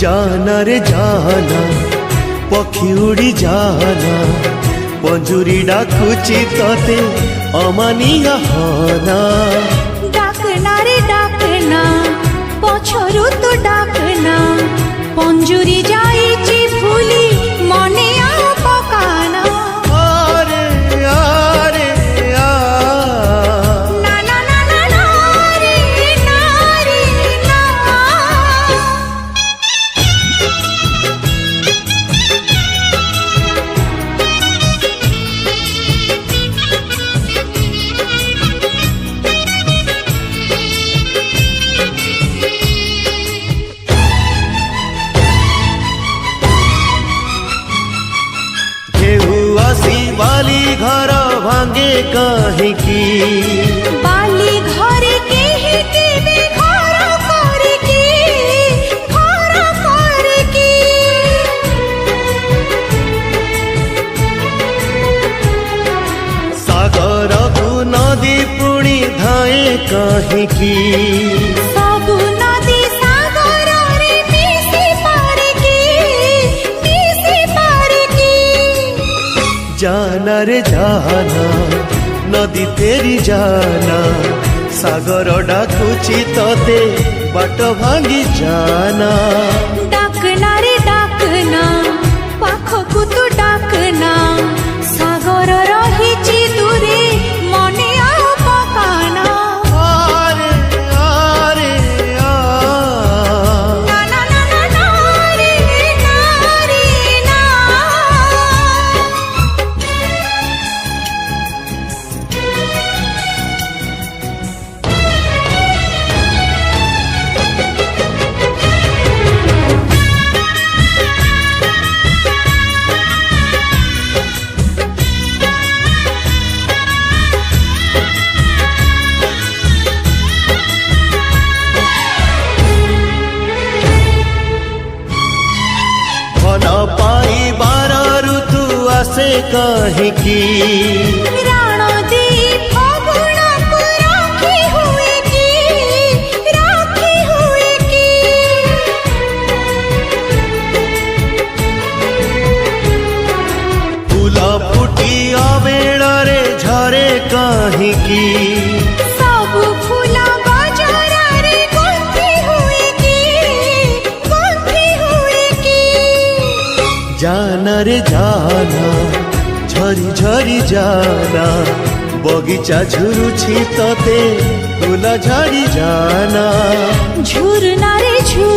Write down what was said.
जाना रे जाना पक्षी उड़ी जाना पंजुरी डाकुची तते अमानिया होना डाकना रे डाकना पछरु तो डाकना पंजुरी जाइची फुली मने आ पकाना आरे आरे आ ना ना ना ना ना रे ना रे ना। बाली घर भांगे कहीं की बाली घरे केहि देबे घर करे की सागर को नदी पुणी धाए कहीं की सबु नदी सागर रे मिसी पारे की जाना रे जाना नदी तेरी जाना सागर डाकुची तते बाट भांगी जाना डाकना रे डाकना पाखकु तू डाकना सागर रहिची दूरे मने आ पकाना आरे आरे आ ना ना ना ना ना रे ना। मन पाई बार ऋतु आसे कहीं की राण दी फगुण को राखी हुए की फूल फुटी अबेड़े झरे कहीं की सबु फूला बजरा रे गुंथी हुए की जाना रे जाना झरी झरी जाना बगीचा झुरुछि तते फूल झड़ी जाना झुरना रे झुर